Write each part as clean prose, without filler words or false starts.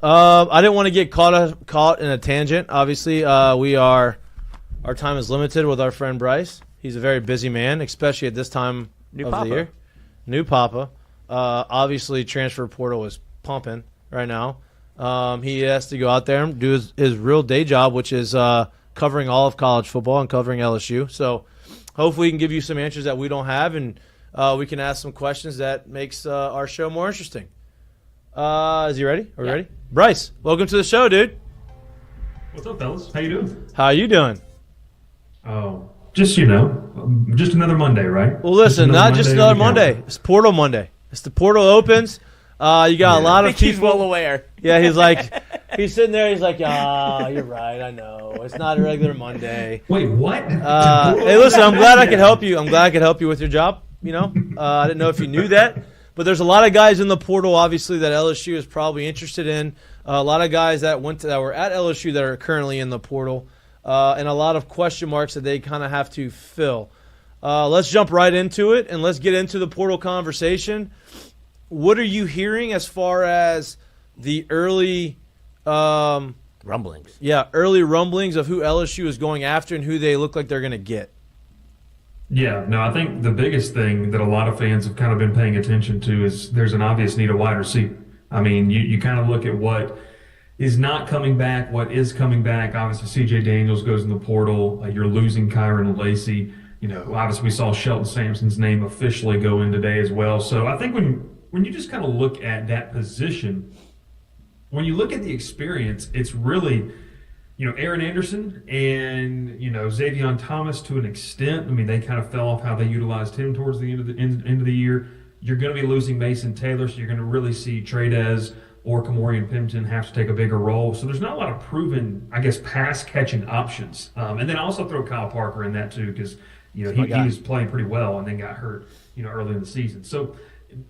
I didn't want to get caught in a tangent. Obviously, our time is limited with our friend Bryce. He's a very busy man, especially at this time of the year. New Papa. Obviously, transfer portal is pumping right now. He has to go out there and do his real day job, which is covering all of college football and covering LSU. So hopefully we can give you some answers that we don't have, and we can ask some questions that makes our show more interesting. Is he ready? Are we ready? Bryce, welcome to the show, dude. What's up, fellas? How you doing? How you doing? Oh, just another Monday, right? Well, listen, not just another Monday. It's Portal Monday. It's the portal opens. You got a lot of people. He's well aware. Yeah, he's sitting there. He's like, you're right. I know. It's not a regular Monday. Wait, what? Hey, listen, I'm glad I could help you. I'm glad I could help you with your job. I didn't know if you knew that. But there's a lot of guys in the portal, obviously, that LSU is probably interested in. A lot of guys that were at LSU that are currently in the portal, and a lot of question marks that they kind of have to fill. Let's jump right into it, and let's get into the portal conversation. What are you hearing as far as the early rumblings? Yeah, early rumblings of who LSU is going after and who they look like they're going to get. Yeah, no, I think the biggest thing that a lot of fans have kind of been paying attention to is there's an obvious need of wide receiver. I mean, you kind of look at what is not coming back, what is coming back. Obviously, C.J. Daniels goes in the portal. You're losing Kyron Lacey. Obviously we saw Shelton Sampson's name officially go in today as well. So I think when you just kind of look at that position, when you look at the experience, it's really – Aaron Anderson and, Xavier Thomas to an extent. I mean, they kind of fell off how they utilized him towards the end of the year. You're going to be losing Mason Taylor, so you're going to really see Tradez or Kamorian Pimpton have to take a bigger role. So there's not a lot of proven, I guess, pass-catching options. And then I also throw Kyle Parker in that too because, he was playing pretty well and then got hurt, early in the season. So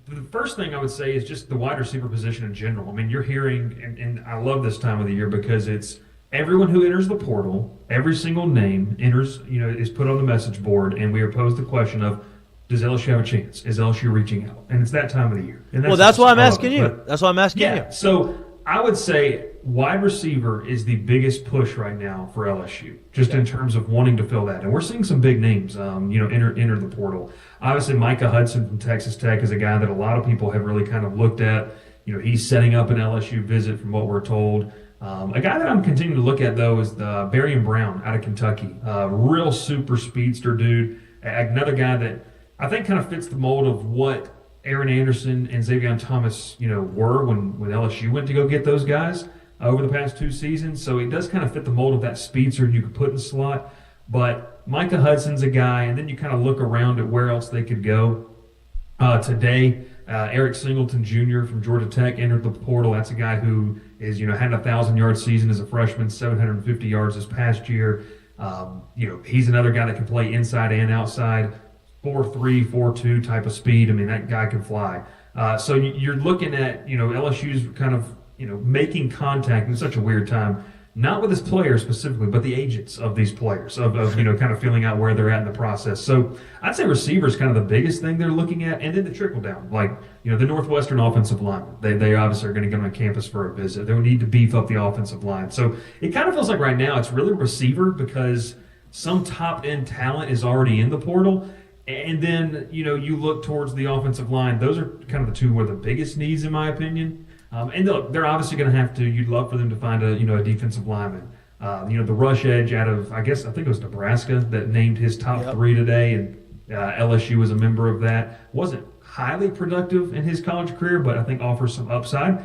the first thing I would say is just the wide receiver position in general. I mean, you're hearing, and I love this time of the year because it's everyone who enters the portal, every single name enters, is put on the message board, and we are posed the question of, does LSU have a chance? Is LSU reaching out? And it's that time of the year. And that's why I'm asking you. That's why I'm asking you. So I would say wide receiver is the biggest push right now for LSU, just in terms of wanting to fill that. And we're seeing some big names, enter the portal. Obviously, Micah Hudson from Texas Tech is a guy that a lot of people have really kind of looked at. He's setting up an LSU visit from what we're told. A guy that I'm continuing to look at, though, is Barian Brown out of Kentucky. Real super speedster dude. Another guy that I think kind of fits the mold of what Aaron Anderson and Xavier Thomas, were when LSU went to go get those guys over the past 2 seasons. So he does kind of fit the mold of that speedster you could put in the slot. But Micah Hudson's a guy, and then you kind of look around at where else they could go. Today, Eric Singleton Jr. from Georgia Tech entered the portal. That's a guy who is, had a 1,000-yard season as a freshman, 750 yards this past year. He's another guy that can play inside and outside, 4.3, 4.2 type of speed. I mean, that guy can fly. So you're looking at, LSU's kind of, making contact in such a weird time, not with his players specifically, but the agents of these players, of kind of feeling out where they're at in the process. So I'd say receiver is kind of the biggest thing they're looking at, and then the trickle down, like, the Northwestern offensive linemen. They obviously are going to go on campus for a visit. They need to beef up the offensive line. So it kind of feels like right now it's really receiver because some top-end talent is already in the portal. And then, you look towards the offensive line. Those are kind of the two where the biggest needs, in my opinion. And look, they're obviously going to have to. You'd love for them to find a defensive lineman. The rush edge out of I think it was Nebraska that named his top 3 today, and LSU was a member of that. Wasn't highly productive in his college career, but I think offers some upside.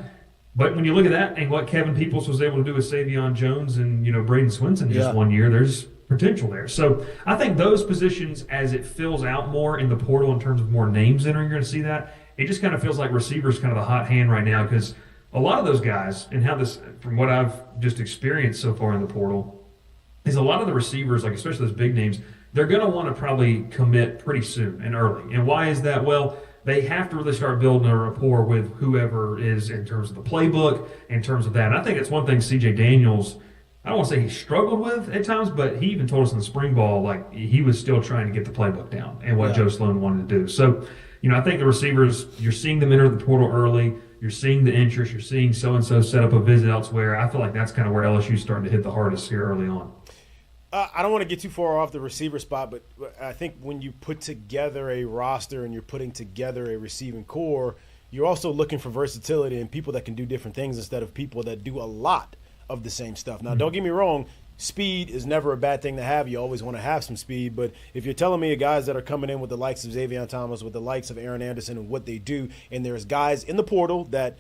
But when you look at that and what Kevin Peoples was able to do with Savion Jones and Braden Swinson just 1 year, there's potential there. So I think those positions, as it fills out more in the portal in terms of more names entering, you're going to see that. It just kind of feels like receivers kind of the hot hand right now because a lot of those guys, and how this, from what I've just experienced so far in the portal, is a lot of the receivers, like especially those big names, they're going to want to probably commit pretty soon and early. And why is that? Well, they have to really start building a rapport with whoever is in terms of the playbook, in terms of that. And I think it's one thing C.J. Daniels, I don't want to say he struggled with at times, but he even told us in the spring ball, like, he was still trying to get the playbook down and what Joe Sloan wanted to do. So, I think the receivers, you're seeing them enter the portal early. You're seeing the interest. You're seeing so-and-so set up a visit elsewhere. I feel like that's kind of where LSU's starting to hit the hardest here early on. I don't want to get too far off the receiver spot, but I think when you put together a roster and you're putting together a receiving core, you're also looking for versatility and people that can do different things instead of people that do a lot of the same stuff. Now, don't get me wrong. Speed is never a bad thing to have. You always want to have some speed. But if you're telling me guys that are coming in with the likes of Xavier Thomas, with the likes of Aaron Anderson and what they do, and there's guys in the portal that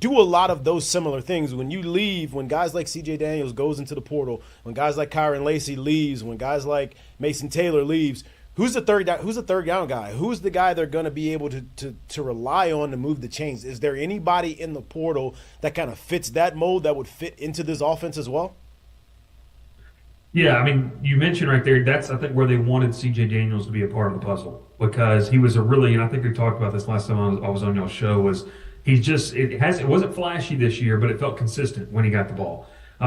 do a lot of those similar things. When you leave, when guys like C.J. Daniels goes into the portal, when guys like Kyron Lacey leaves, when guys like Mason Taylor leaves, who's the third down guy? Who's the guy they're going to be able to rely on to move the chains? Is there anybody in the portal that kind of fits that mold that would fit into this offense as well? Yeah, I mean, you mentioned right there, that's, I think, where they wanted C.J. Daniels to be a part of the puzzle, because he was a really, and I think we talked about this last time I was on y'all's show, was he's just, it wasn't flashy this year, but it felt consistent when he got the ball.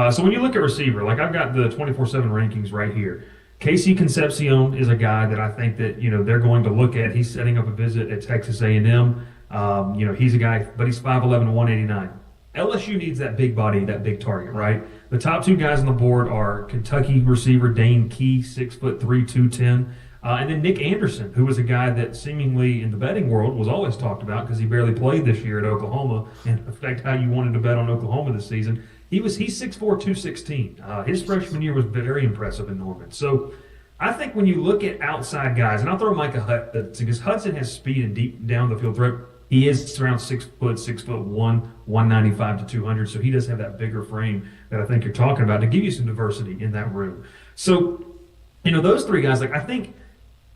So when you look at receiver, like I've got the 24/7 rankings right here. Casey Concepcion is a guy that I think that, they're going to look at. He's setting up a visit at Texas A&M. He's a guy, but he's 5'11", 189. LSU needs that big body, that big target, right? The top two guys on the board are Kentucky receiver Dane Key, 6'3", 210, and then Nick Anderson, who was a guy that seemingly in the betting world was always talked about because he barely played this year at Oklahoma, and affect how you wanted to bet on Oklahoma this season. He's 6'4", 216. His freshman year was very impressive in Norman. So I think when you look at outside guys, and I'll throw Micah Hudson, because Hudson has speed and deep down the field threat. He is around 6'1", 195 to 200, so he does have that bigger frame that I think you're talking about to give you some diversity in that room. So, those three guys, like I think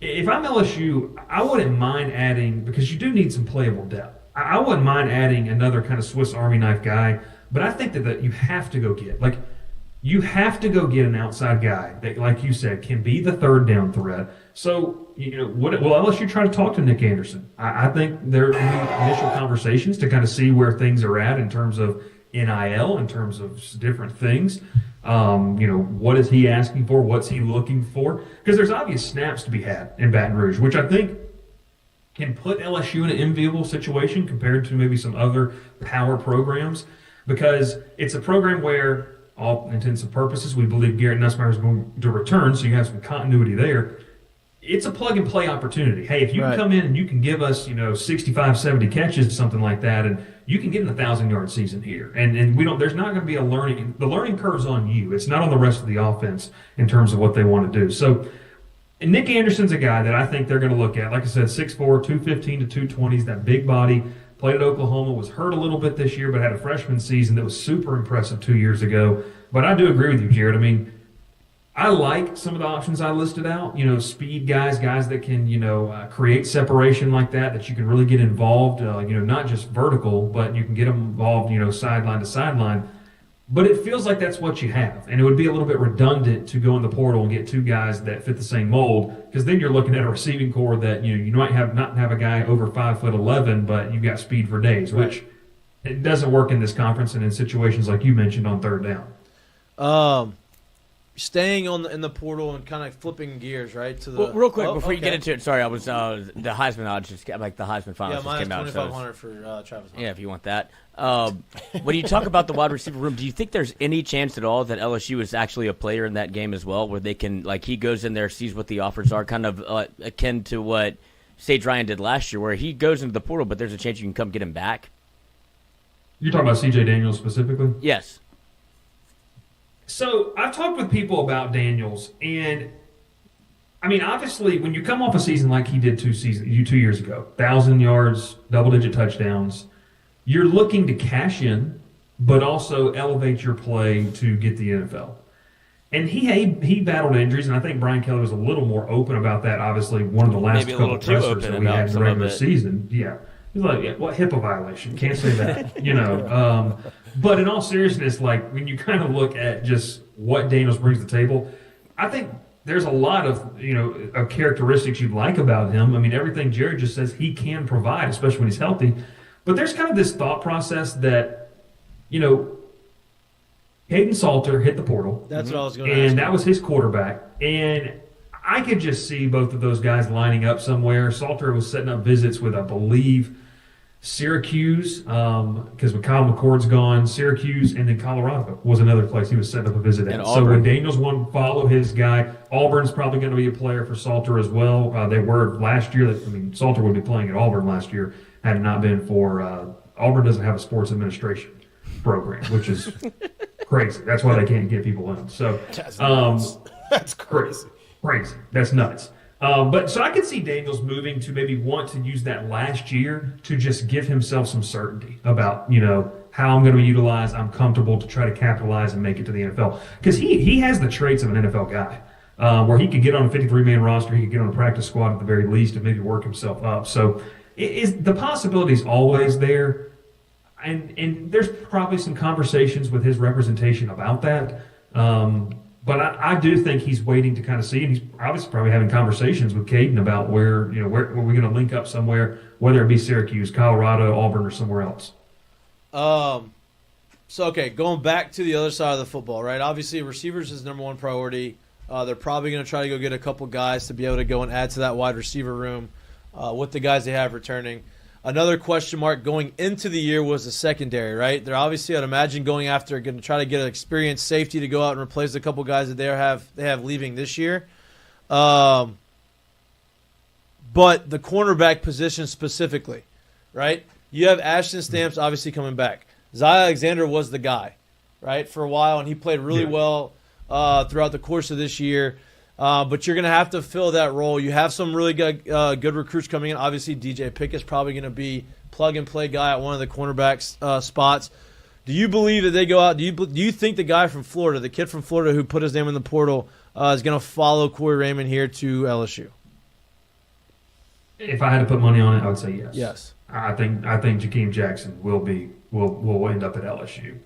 if I'm LSU, I wouldn't mind adding, because you do need some playable depth. I wouldn't mind adding another kind of Swiss Army knife guy, but I think that you have to go get, an outside guy that, like you said, can be the third down threat. So, will LSU try to talk to Nick Anderson? I think there will be initial conversations to kind of see where things are at in terms of NIL, in terms of different things. What is he asking for? What's he looking for? Because there's obvious snaps to be had in Baton Rouge, which I think can put LSU in an enviable situation compared to maybe some other power programs, because it's a program where, all intents and purposes, we believe Garrett Nussmeier is going to return, so you have some continuity there. It's a plug-and-play opportunity. Hey, if you can come in and you can give us, 65, 70 catches, something like that, and you can get in a 1,000-yard season here. And there's not going to be the learning curve's on you. It's not on the rest of the offense in terms of what they want to do. So, and Nick Anderson's a guy that I think they're going to look at. Like I said, 6'4", 215 to 220, he's that big body. Played at Oklahoma, was hurt a little bit this year, but had a freshman season that was super impressive 2 years ago. But I do agree with you, Jared. I mean, I like some of the options I listed out. Speed guys that can, create separation like that you can really get involved, not just vertical, but you can get them involved, sideline to sideline. But it feels like that's what you have. And it would be a little bit redundant to go in the portal and get two guys that fit the same mold, because then you're looking at a receiving core that, you might not have a guy over 5'11", but you've got speed for days, which it doesn't work in this conference and in situations like you mentioned on third down. Staying in the portal and kind of flipping gears, right? To the real quick before you get into it. Sorry, I was the Heisman odds just the Heisman finals just came out. Yeah, -2,500 for Travis. Yeah, if you want that. When you talk about the wide receiver room, do you think there's any chance at all that LSU is actually a player in that game as well, where they can, like, he goes in there, sees what the offers are, kind of akin to what Sage Ryan did last year, where he goes into the portal, but there's a chance you can come get him back? You're talking about C.J. Daniels specifically? Yes. So I've talked with people about Daniels, and I mean, obviously, when you come off a season like he did 2 years ago, 1,000 yards, double-digit touchdowns, you're looking to cash in, but also elevate your play to get the NFL. And he battled injuries, and I think Brian Kelly was a little more open about that. Obviously, one of the last couple of pressers that we had in the regular season. Yeah. He's like, yeah, what HIPAA violation? Can't say that, But in all seriousness, like when you kind of look at just what Daniels brings to the table, I think there's a lot of, of characteristics you'd like about him. I mean, everything Jared just says he can provide, especially when he's healthy. But there's kind of this thought process that, Hayden Salter hit the portal. That's what I was going to ask. And that was his quarterback. And I could just see both of those guys lining up somewhere. Salter was setting up visits with, I believe, Syracuse, because Kyle McCord's gone, Syracuse, and then Colorado was another place he was setting up a visit at. So when Daniels wanted to follow his guy, Auburn's probably going to be a player for Salter as well. They were last year. Salter would be playing at Auburn last year had it not been for Auburn doesn't have a sports administration program, which is crazy. That's why they can't get people in. So that's crazy. Crazy. That's nuts. But so I could see Daniels moving to maybe want to use that last year to just give himself some certainty about, how I'm going to be utilized. I'm comfortable to try to capitalize and make it to the NFL. Because he has the traits of an NFL guy, where he could get on a 53-man roster, he could get on a practice squad at the very least and maybe work himself up. So the possibility is always there. And there's probably some conversations with his representation about that. But I do think he's waiting to kind of see, and he's obviously probably having conversations with Caden about where we're going to link up somewhere, whether it be Syracuse, Colorado, Auburn, or somewhere else. Going back to the other side of the football, right? Obviously, receivers is number one priority. They're probably going to try to go get a couple guys to be able to go and add to that wide receiver room with the guys they have returning. Another question mark going into the year was the secondary, right? They're obviously, I'd imagine, going to try to get an experienced safety to go out and replace a couple guys that they have leaving this year. But the cornerback position specifically, right? You have Ashton Stamps obviously coming back. Zai Alexander was the guy, right, for a while, and he played really well throughout the course of this year. But you're going to have to fill that role. You have some really good recruits coming in. Obviously, DJ Pickett's probably going to be plug-and-play guy at one of the cornerbacks spots. Do you believe that they go out? Do you think the guy from Florida, the kid from Florida who put his name in the portal, is going to follow Corey Raymond here to LSU? If I had to put money on it, I would say yes. Yes. I think Jakeem Jackson will end up at LSU.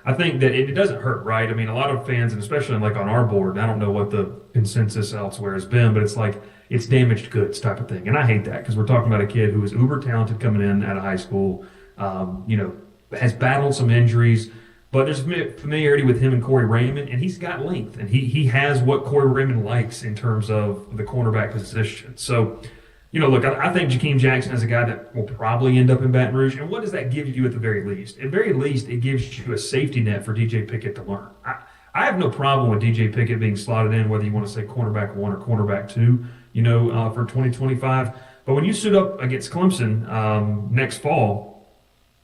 I think that it doesn't hurt, right? I mean, a lot of fans, and especially like on our board, I don't know what the consensus elsewhere has been, but it's like it's damaged goods type of thing. And I hate that because we're talking about a kid who is uber talented coming in out of high school, has battled some injuries, but there's familiarity with him and Corey Raymond, and he's got length, and he has what Corey Raymond likes in terms of the cornerback position. So, look, I think Jakeem Jackson is a guy that will probably end up in Baton Rouge. And what does that give you at the very least? At very least, it gives you a safety net for DJ Pickett to learn. I have no problem with DJ Pickett being slotted in, whether you want to say cornerback 1 or cornerback 2, for 2025. But when you suit up against Clemson next fall,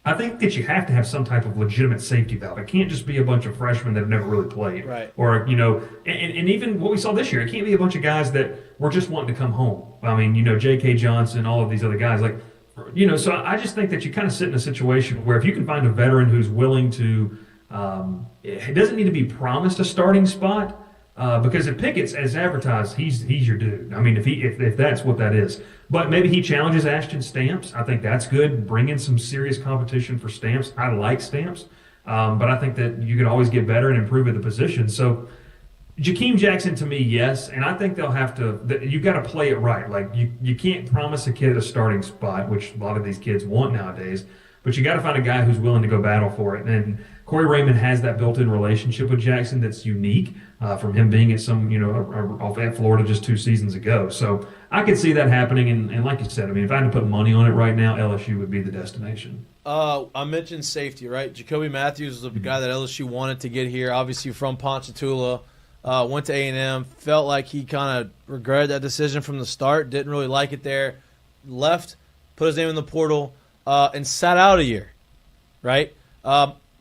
I think that you have to have some type of legitimate safety valve. It can't just be a bunch of freshmen that have never really played. Right. Or, and even what we saw this year, it can't be a bunch of guys that were just wanting to come home. I mean, J.K. Johnson, all of these other guys. So I just think that you kind of sit in a situation where if you can find a veteran who's willing to, it doesn't need to be promised a starting spot, because if Pickett's as advertised, he's your dude. I mean, if that's what that is. But maybe he challenges Ashton Stamps. I think that's good. Bring in some serious competition for Stamps. I like Stamps. But I think that you can always get better and improve at the position. So Jakeem Jackson, to me, yes. And I think they'll have to – you've got to play it right. Like, you can't promise a kid a starting spot, which a lot of these kids want nowadays. But you got to find a guy who's willing to go battle for it. And Corey Raymond has that built-in relationship with Jackson that's unique from him being at off at Florida just 2 seasons ago. So I could see that happening. And like you said, I mean, if I had to put money on it right now, LSU would be the destination. I mentioned safety, right? Jacoby Matthews was the guy that LSU wanted to get here, obviously from Ponchatoula. Went to A&M, felt like he kind of regretted that decision from the start, didn't really like it there, left, put his name in the portal, and sat out a year, right?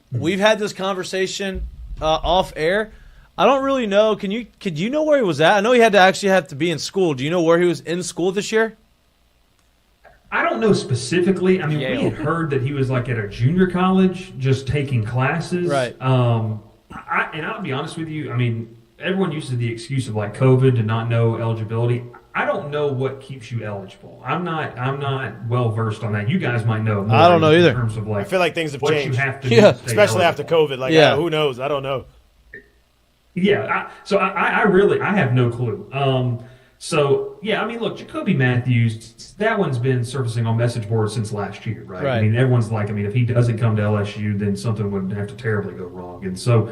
We've had this conversation off air. I don't really know. Could you know where he was at? I know he had to be in school. Do you know where he was in school this year? I don't know specifically. I mean, we had heard that he was like at a junior college just taking classes. Right. And I'll be honest with you. I mean, everyone uses the excuse of like COVID to not know eligibility. I don't know what keeps you eligible. I'm not well versed on that. You guys might know more. I don't know either. In terms of like, I feel like things have what changed. You have to do to stay especially eligible. after COVID. Who knows? I don't know. Yeah. I really have no clue. So, yeah, I mean, look, Jacoby Matthews, that one's been surfacing on message boards since last year, right? I mean, everyone's like, if he doesn't come to LSU, then something would have to terribly go wrong. And so,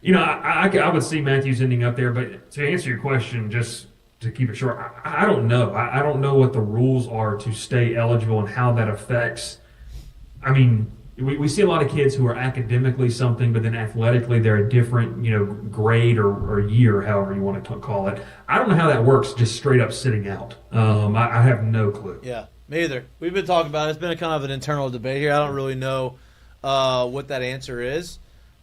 I would see Matthews ending up there. But to answer your question, just to keep it short, I don't know. I don't know what the rules are to stay eligible and how that affects. I mean, we see a lot of kids who are academically something, but then athletically they're a different, grade or year, however you want to call it. I don't know how that works, just straight up sitting out. I have no clue. Yeah, me either. We've been talking about it. It's been a kind of an internal debate here. I don't really know what that answer is.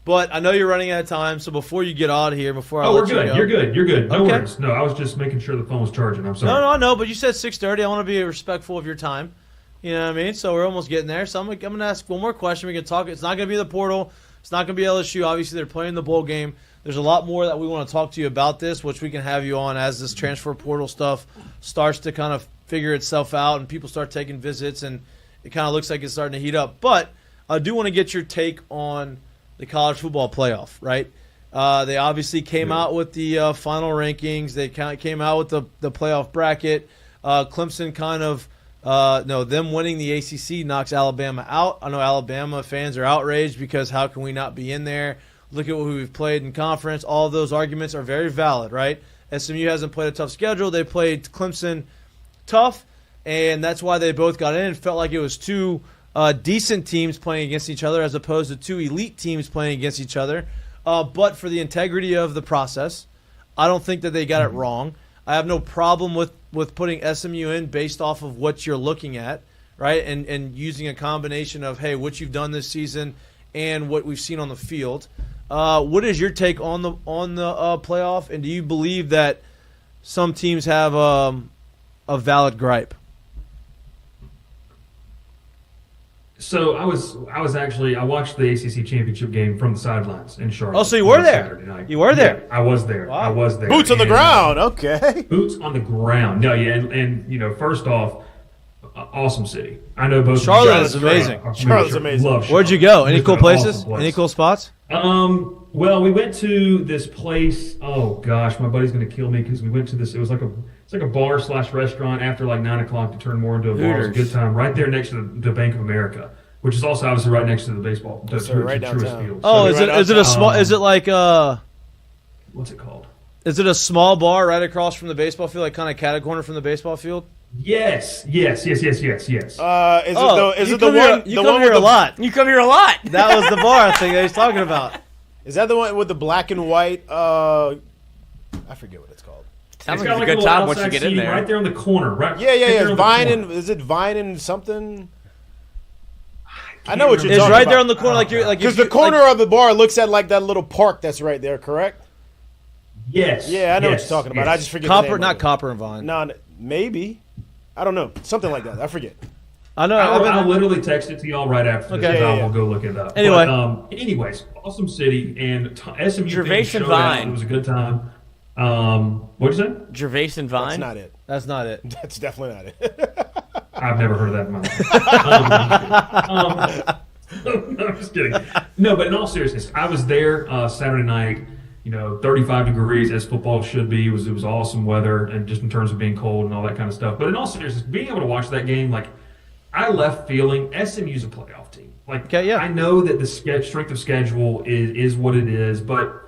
But I know you're running out of time, so before you get out of here, we're good. You're good. You're good. No Okay. worries. No, I was just making sure the phone was charging. I'm sorry. No, I know, but you said 6:30. I want to be respectful of your time. You know what I mean? So we're almost getting there. So I'm going to ask one more question. We can talk. It's not going to be the portal. It's not going to be LSU. Obviously, they're playing the bowl game. There's a lot more that we want to talk to you about this, which we can have you on as this transfer portal stuff starts to kind of figure itself out and people start taking visits and it kind of looks like it's starting to heat up. But I do want to get your take on the college football playoff, right? They obviously came out with the final rankings. They came out with the playoff bracket. Clemson kind of, them winning the ACC knocks Alabama out. I know Alabama fans are outraged because how can we not be in there? Look at what we've played in conference. All of those arguments are very valid, right? SMU hasn't played a tough schedule. They played Clemson tough, and that's why they both got in. It felt like it was two decent teams playing against each other as opposed to two elite teams playing against each other. But for the integrity of the process, I don't think that they got it wrong. I have no problem with putting SMU in based off of what you're looking at, right? And using a combination of, hey, what you've done this season and what we've seen on the field. What is your take on the playoff? And do you believe that some teams have a valid gripe? So I watched the ACC championship game from the sidelines in Charlotte. Oh, so you were there? Saturday night. You were there? Yeah, I was there. Wow. I was there. Boots on the ground. Okay. Boots on the ground. No, yeah, and first off, awesome city. I know both. Charlotte is amazing. Charlotte's amazing. Love Charlotte. Where'd you go? Any It's cool an places? awesome place. Any cool spots? Well, we went to this place. Oh gosh, my buddy's gonna kill me because we went to this. It's like a bar / restaurant after like 9 o'clock to turn more into a bar. It was a Hooters. good time. Right there next to the Bank of America, which is also obviously right next to the baseball. right Truist downtown. Field. Oh, So- is it a small? Is it like what's it called? Is it a small bar right across from the baseball field, like kind of cat corner from the baseball field? Yes. Is it the you come one? You The come one here with a lot. You come here a lot. That was the bar I think that he's talking about. Is that the one with the black and white? I forget what it's called. Sounds It's like got it's a good little time once outside you get in seating there. right there on the corner. Right. Yeah. right there on the Vine corner. and is it Vine and something? I know what you're It's talking right about. there on the corner, like you're like Because if the you- corner like- of the bar looks at like that little park that's right there. Correct? Yes. Yeah, I know what yes, you're talking about. yes. I just forget. Copper, the name not of it. Copper and Vine. No, maybe. I don't know. Something like that. I forget. I know. I'll literally text it to y'all right after this. Okay. I Yeah. will go look it up. Anyway. But, anyways, awesome city and SMU Gervais fans and showed out. Vine. It was a good time. What'd you say? Gervais and Vine. That's not it. That's not it. That's definitely not it. I've never heard of that in my life. No, I'm just kidding. No, but in all seriousness, I was there Saturday night. 35 degrees as football should be. It was awesome weather, and just in terms of being cold and all that kind of stuff. But in all seriousness, being able to watch that game, like I left feeling SMU's a playoff team. Like Okay, yeah. I know that the strength of schedule is what it is, but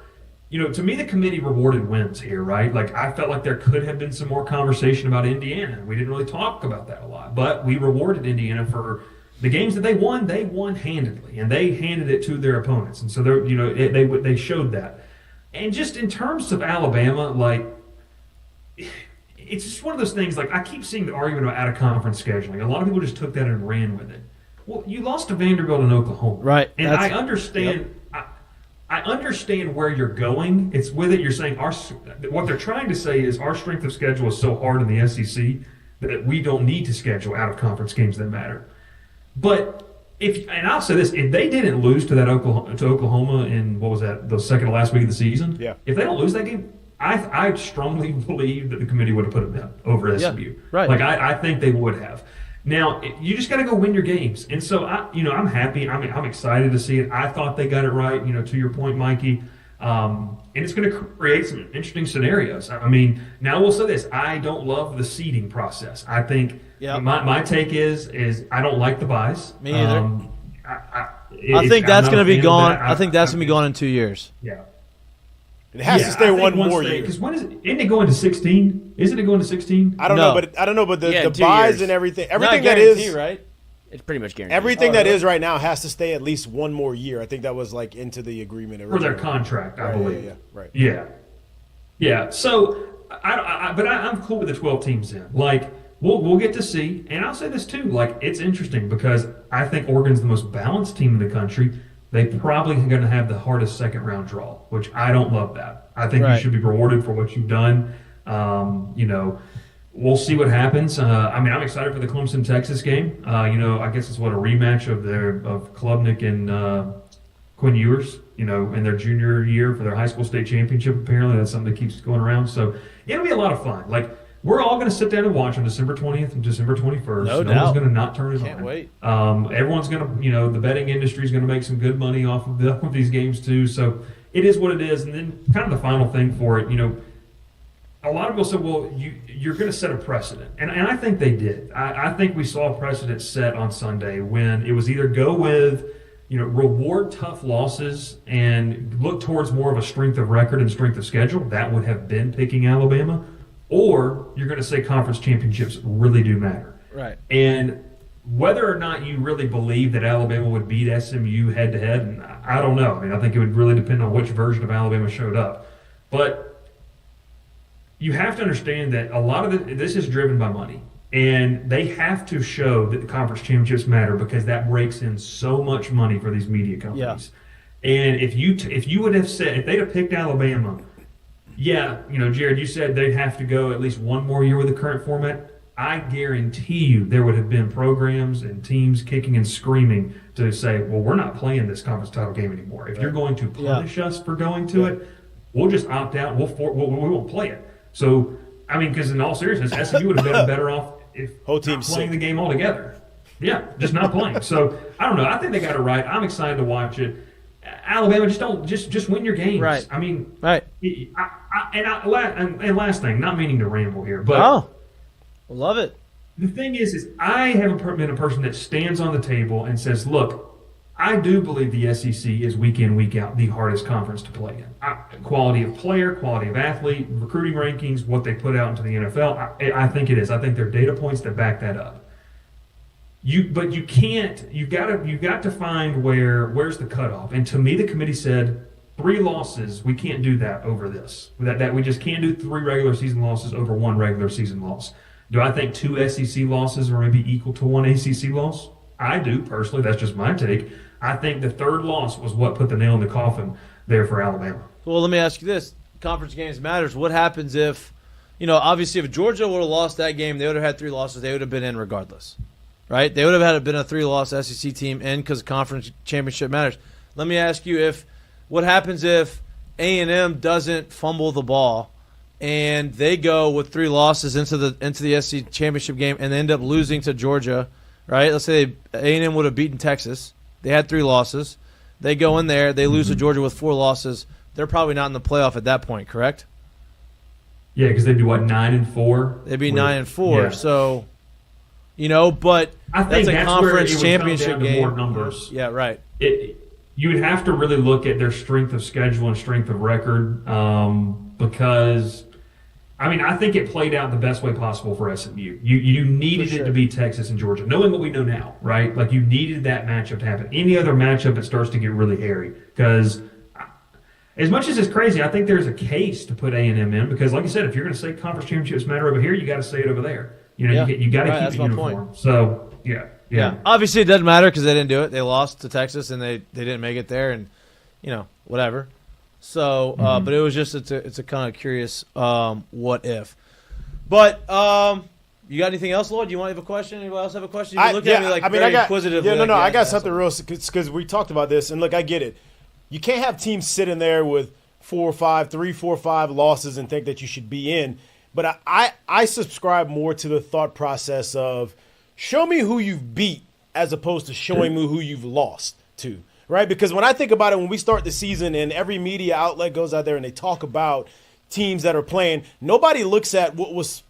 to me, the committee rewarded wins here, right? Like, I felt like there could have been some more conversation about Indiana. We didn't really talk about that a lot, but we rewarded Indiana for the games that they won handedly, and they handed it to their opponents. And so, they showed that. And just in terms of Alabama, like, it's just one of those things, like, I keep seeing the argument about out-of-conference scheduling. A lot of people just took that and ran with it. Well, you lost to Vanderbilt and Oklahoma. Right. And I understand... I understand where you're going. It's with it. You're saying what they're trying to say is our strength of schedule is so hard in the SEC that we don't need to schedule out of conference games that matter. But and I'll say this: if they didn't lose to Oklahoma in what was that, the second to last week of the season? Yeah. If they don't lose that game, I strongly believe that the committee would have put them over SMU. right. Like I think they would have. Now, you just got to go win your games. And so, I'm happy. I'm excited to see it. I thought they got it right, to your point, Mikey. And it's going to create some interesting scenarios. I mean, now we'll say this. I don't love the seeding process. I think my take is I don't like the buys. Me either. I I think that's going to be gone. I think that's going to be gone. gone in 2 years. Yeah. It has to stay one more year. Because when isn't it going to 16? Isn't it going to 16? I don't know, but the buys and everything that is right. It's pretty much guaranteed. Everything that is right now has to stay at least one more year. I think that was like into the agreement for their contract, I believe. Yeah, right. Yeah. So, I'm cool with the 12 teams in. Like, we'll get to see, and I'll say this too. Like, it's interesting because I think Oregon's the most balanced team in the country. They probably are going to have the hardest second round draw, which I don't love that. I think you should be rewarded for what you've done. We'll see what happens. I'm excited for the Clemson-Texas game. I guess it's a rematch of Klubnik and Quinn Ewers, in their junior year for their high school state championship. Apparently, that's something that keeps going around. So it'll be a lot of fun. Like, we're all going to sit down and watch on December 20th and December 21st. No doubt. One's going to not turn it on. Can't wait. Everyone's going to, the betting industry is going to make some good money off of these games too. So it is what it is. And then kind of the final thing for it, a lot of people said, well, you're going to set a precedent. And I think they did. I think we saw a precedent set on Sunday when it was either go with, reward tough losses and look towards more of a strength of record and strength of schedule. That would have been picking Alabama. Or you're going to say conference championships really do matter. Right. And whether or not you really believe that Alabama would beat SMU head-to-head, and I don't know. I think it would really depend on which version of Alabama showed up. But you have to understand that a lot of this is driven by money. And they have to show that the conference championships matter because that breaks in so much money for these media companies. Yeah. And if you would have said, if they'd have picked Alabama, Jared, you said they'd have to go at least one more year with the current format. I guarantee you there would have been programs and teams kicking and screaming to say, well, we're not playing this conference title game anymore. If you're going to punish us for going to it, we'll just opt out. We won't play it. So, because in all seriousness, SMU would have been better off if whole team playing the game altogether. Yeah, just not playing. So, I don't know. I think they got it right. I'm excited to watch it. Alabama, just win your games. Right. Right. And last thing, not meaning to ramble here, but love it. The thing is I haven't been a person that stands on the table and says, look, I do believe the SEC is week in, week out the hardest conference to play in. Quality of player, quality of athlete, recruiting rankings, what they put out into the NFL. I think it is. I think there are data points that back that up. But you can't. You've got to find where's the cutoff. And to me, the committee said 3 losses. We can't do that over this. That we just can't do 3 regular season losses over 1 regular season loss. Do I think 2 SEC losses are maybe equal to 1 ACC loss? I do personally. That's just my take. I think the 3rd loss was what put the nail in the coffin there for Alabama. Well, let me ask you this: conference games matters. What happens if, obviously, if Georgia would have lost that game, they would have had 3 losses. They would have been in regardless. Right? They would have been a 3-loss SEC team in because conference championship matters. Let me ask you what happens if A&M doesn't fumble the ball and they go with 3 losses into the SEC championship game and they end up losing to Georgia, right? Let's say A&M would have beaten Texas. They had 3 losses. They go in there, they lose to Georgia with 4 losses. They're probably not in the playoff at that point, correct? Yeah, because they'd be 9-4. They'd be 9-4. Yeah. So. But I think that's a conference championship game. More numbers. Yeah, right. You would have to really look at their strength of schedule and strength of record because, I think it played out the best way possible for SMU. You needed it to be Texas and Georgia, knowing what we know now, right? Like, you needed that matchup to happen. Any other matchup, it starts to get really hairy because as much as it's crazy, I think there's a case to put A&M in because, like you said, if you're going to say conference championships matter over here, you got to say it over there. You got to keep it uniform. So, yeah. Obviously, it doesn't matter because they didn't do it. They lost to Texas, and they didn't make it there, and, whatever. So, but it was just it's a kind of curious what if. But you got anything else, Lloyd? Do you want to have a question? Anybody else have a question? You look at me like very inquisitively. Yeah, no, I got something real because we talked about this, and look, I get it. You can't have teams sitting there with 4 or 5 losses and think that you should be in. But I subscribe more to the thought process of show me who you've beat as opposed to showing me who you've lost to, right? Because when I think about it, when we start the season and every media outlet goes out there and they talk about teams that are playing, nobody looks at what was,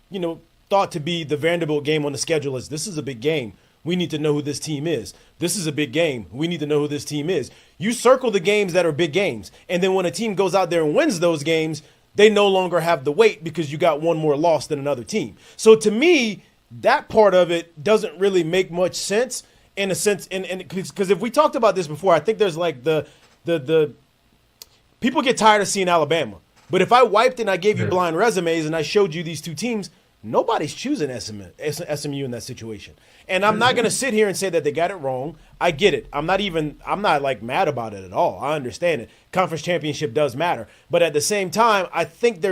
thought to be the Vanderbilt game on the schedule as this is a big game. We need to know who this team is. This is a big game. We need to know who this team is. You circle the games that are big games. And then when a team goes out there and wins those games, they no longer have the weight because you got one more loss than another team. So to me, that part of it doesn't really make much sense in a sense. And because if we talked about this before, I think there's like the people get tired of seeing Alabama. But if I wiped and I gave you blind resumes and I showed you these two teams, nobody's choosing SMU in that situation. And I'm not going to sit here and say that they got it wrong. I get it. I'm not like mad about it at all. I understand it. Conference championship does matter. But at the same time, I think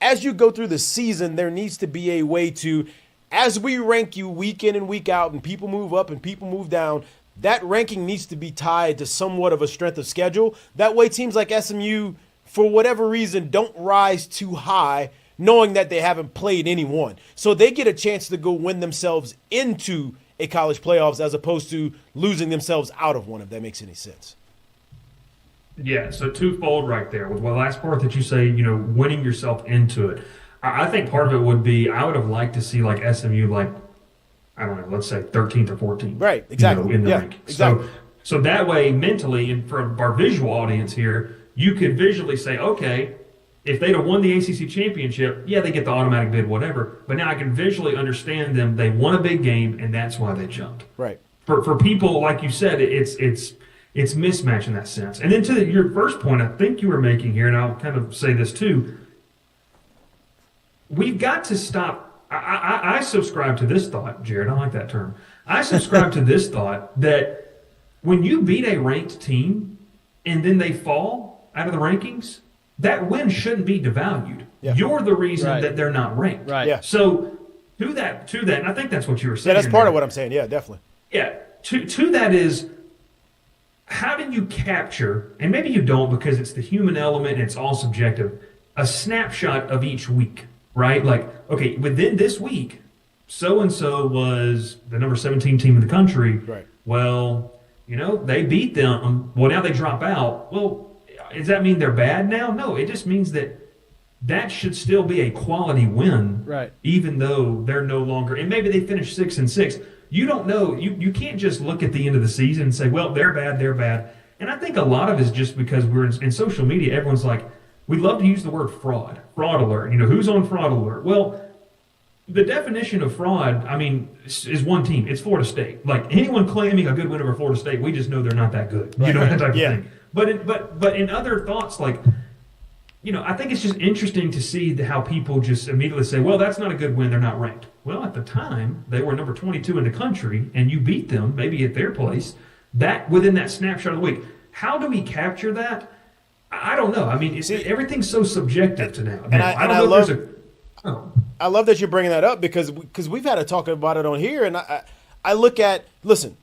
as you go through the season, there needs to be a way to, as we rank you week in and week out and people move up and people move down, that ranking needs to be tied to somewhat of a strength of schedule. That way teams like SMU, for whatever reason, don't rise too high, knowing that they haven't played anyone. So they get a chance to go win themselves into a college playoffs as opposed to losing themselves out of one, if that makes any sense. Yeah, so twofold right there. With the last part that you say, winning yourself into it. I think part of it would be I would have liked to see like SMU like, I don't know, let's say 13th or 14th. Right, exactly. In the yeah, rankings. exactly. So that way, mentally, and for our visual audience here, you could visually say, okay, if they'd have won the ACC championship, yeah, they get the automatic bid, whatever. But now I can visually understand them. They won a big game, and that's why they jumped. Right. For people, like you said, it's mismatch in that sense. And then to your first point, I think you were making here, and I'll kind of say this too. We've got to stop. I subscribe to this thought, Jared. I like that term. I subscribe to this thought that when you beat a ranked team and then they fall out of the rankings, that win shouldn't be devalued. Yeah. You're the reason that they're not ranked. Right. Yeah. So to that, and I think that's what you were saying. Yeah, that's part of what I'm saying. Yeah, definitely. Yeah. To that is, how do you capture, and maybe you don't because it's the human element and it's all subjective, a snapshot of each week, right? Like, okay, within this week, so-and-so was the number 17 team in the country. Right. Well, they beat them. Well, now they drop out. Well, does that mean they're bad now? No, it just means that should still be a quality win, right? Even though they're no longer, and maybe they finish 6-6. You don't know. You can't just look at the end of the season and say, well, they're bad. And I think a lot of it is just because we're in social media. Everyone's like, we love to use the word fraud alert. Who's on fraud alert? Well, the definition of fraud, is one team. It's Florida State. Like anyone claiming a good win over Florida State, we just know they're not that good. Right. That type of Yeah. thing. But in other thoughts, like, I think it's just interesting to see how people just immediately say, well, that's not a good win. They're not ranked. Well, at the time, they were number 22 in the country, and you beat them, maybe at their place, that within that snapshot of the week. How do we capture that? I don't know. Everything's so subjective to now. I love that you're bringing that up because we've had to talk about it on here, and I look at, listen,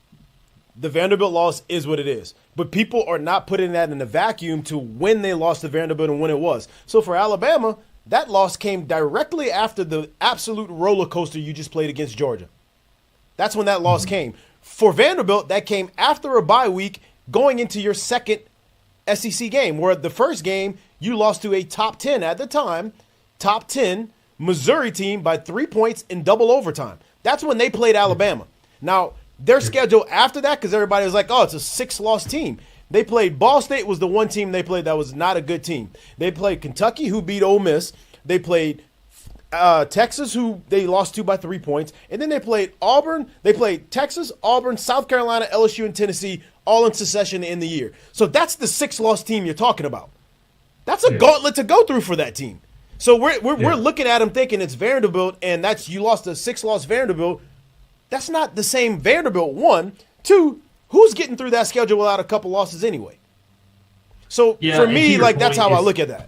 the Vanderbilt loss is what it is. But people are not putting that in a vacuum to when they lost to Vanderbilt and when it was. So for Alabama, that loss came directly after the absolute roller coaster you just played against Georgia. That's when that loss came. For Vanderbilt, that came after a bye week going into your second SEC game, where the first game you lost to a top 10 at the time, top 10 Missouri team by 3 points in double overtime. That's when they played Alabama. Now, their schedule after that, because everybody was like, oh, it's a 6-loss team. They played Ball State was the one team they played that was not a good team. They played Kentucky, who beat Ole Miss. They played Texas, who they lost to by 3 points. And then they played Auburn. They played Texas, Auburn, South Carolina, LSU, and Tennessee all in succession in the year. So that's the 6-loss team you're talking about. That's a gauntlet to go through for that team. So we're looking at them thinking it's Vanderbilt, and that's you lost a 6-loss Vanderbilt. That's not the same Vanderbilt. 1, 2, who's getting through that schedule without a couple losses anyway? So for me, that's how I look at that.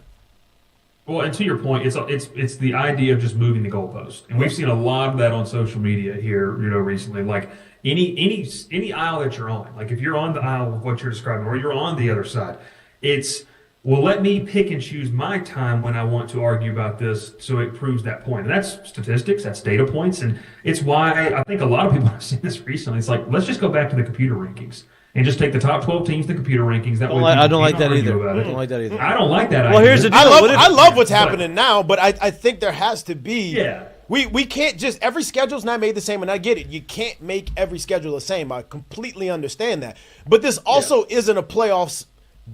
Well, and to your point, it's the idea of just moving the goalpost, and we've seen a lot of that on social media here, recently. Like any aisle that you're on, like if you're on the aisle of what you're describing, or you're on the other side, it's well, let me pick and choose my time when I want to argue about this, so it proves that point. And that's statistics, that's data points, and it's why I think a lot of people have seen this recently. It's like, let's just go back to the computer rankings and just take the top 12 teams, the computer rankings. That way I don't like that either. I don't like that either. I don't like that. Well, here's the deal. I love what's happening now, but I think there has to be We can't just – every schedule's not made the same, and I get it. You can't make every schedule the same. I completely understand that. But this also isn't a playoffs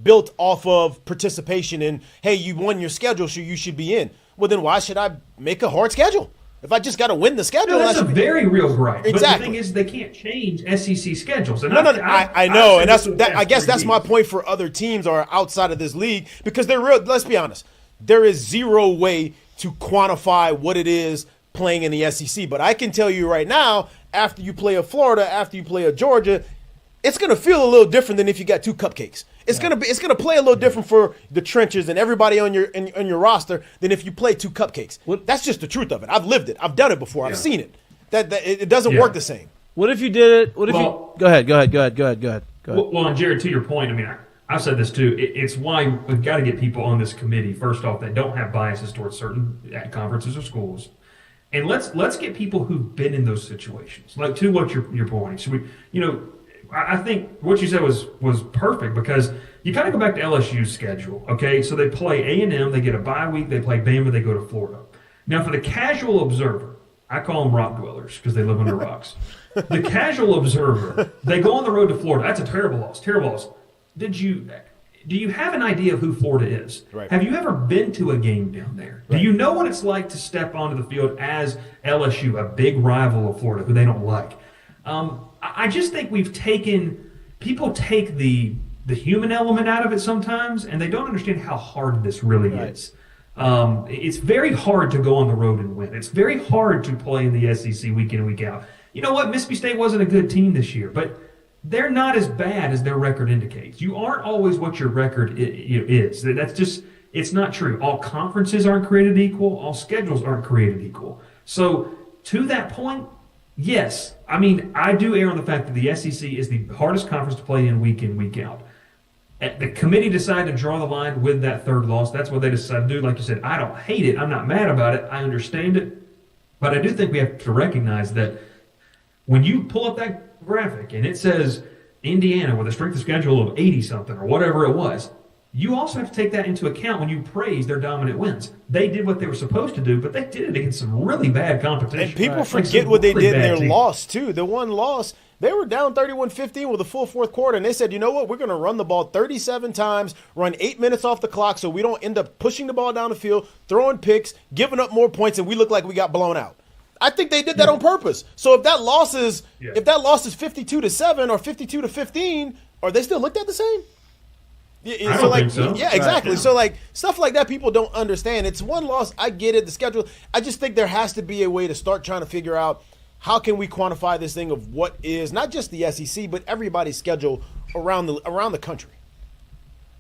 built off of participation in, hey, you won your schedule, so you should be in. Well, then why should I make a hard schedule? If I just got to win the schedule, that's a very real gripe. Exactly. But the thing is, they can't change SEC schedules. And I know, and I guess that's my point for other teams or outside of this league, because they're real. Let's be honest, there is zero way to quantify what it is playing in the SEC. But I can tell you right now, after you play a Florida, after you play a Georgia, it's going to feel a little different than if you got two cupcakes. It's going to play a little different for the trenches and everybody on your roster than if you play two cupcakes. That's just the truth of it. I've lived it. I've done it before. I've seen it. That it doesn't work the same. What if you did it? What if you go ahead? Well, and Jared, to your point, I mean, I've said this too. It's why we've got to get people on this committee, first off, that don't have biases towards certain conferences or schools. And let's get people who've been in those situations. Like, to what you're pointing. So I think what you said was perfect, because you kind of go back to LSU's schedule, okay? So they play A&M, they get a bye week, they play Bama, they go to Florida. Now, for the casual observer, I call them rock dwellers because they live under rocks. The casual observer, they go on the road to Florida. That's a terrible loss. Do you have an idea of who Florida is? Right. Have you ever been to a game down there? Right. Do you know what it's like to step onto the field as LSU, a big rival of Florida who they don't like? I just think people take the human element out of it sometimes, and they don't understand how hard this really is. It's very hard to go on the road and win. It's very hard to play in the SEC week in and week out. You know what? Mississippi State wasn't a good team this year, but they're not as bad as their record indicates. You aren't always what your record is. That's just – it's not true. All conferences aren't created equal. All schedules aren't created equal. So to that point, yes. I mean, I do err on the fact that the SEC is the hardest conference to play in, week out. The committee decided to draw the line with that third loss. That's what they decided to do. Like you said, I don't hate it. I'm not mad about it. I understand it. But I do think we have to recognize that when you pull up that graphic and it says Indiana with a strength of schedule of 80-something or whatever it was, you also have to take that into account when you praise their dominant wins. They did what they were supposed to do, but they did it against some really bad competition. And people forget what they did in their loss, too. The one loss, they were down 31-15 with a full fourth quarter, and they said, you know what, we're going to run the ball 37 times, run 8 minutes off the clock so we don't end up pushing the ball down the field, throwing picks, giving up more points, and we look like we got blown out. I think they did that on purpose. So if that loss is 52-7 or 52-15, are they still looked at the same? I don't think so. Yeah, exactly. Right. So, like, stuff like that people don't understand. It's one loss. I get it. The schedule. I just think there has to be a way to start trying to figure out how can we quantify this thing of what is not just the SEC, but everybody's schedule around the country.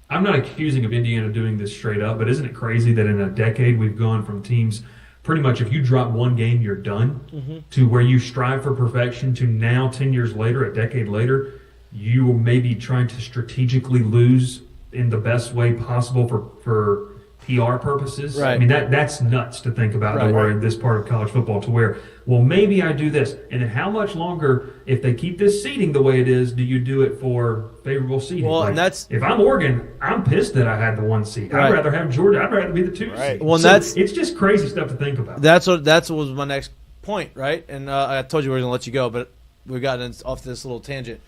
I'm not accusing of Indiana doing this straight up, but isn't it crazy that in a decade we've gone from teams pretty much if you drop one game, you're done, to where you strive for perfection, to now 10 years later, a decade later, you may be trying to strategically lose in the best way possible for PR purposes. Right. I mean, that's nuts to think about in this part of college football, to where, well, maybe I do this. And then how much longer, if they keep this seeding the way it is, do you do it for favorable seeding? Well, like, and that's – if I'm Oregon, I'm pissed that I had the 1 seed. Right. I'd rather have Georgia. I'd rather be the 2 seed. Well, so it's just crazy stuff to think about. That was my next point, right? And I told you we were going to let you go, but we got off this little tangent.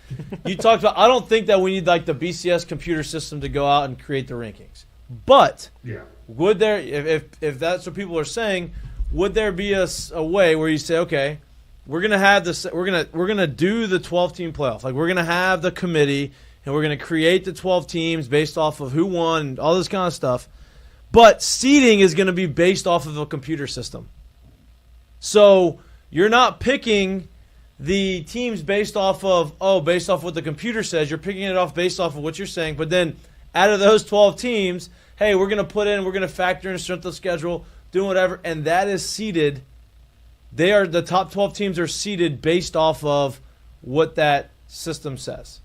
You talked about – I don't think that we need, like, the BCS computer system to go out and create the rankings. But would there, if that's what people are saying, would there be a way where you say, okay, we're gonna have this, we're gonna do the 12-team playoff, like we're gonna have the committee and we're gonna create the 12 teams based off of who won and all this kind of stuff, but seeding is gonna be based off of a computer system. So you're not picking the teams based off of what the computer says. You're picking it off based off of what you're saying, but then out of those 12 teams, hey, we're going to factor in strength of schedule, do whatever, and that is seeded. The top 12 teams are seeded based off of what that system says.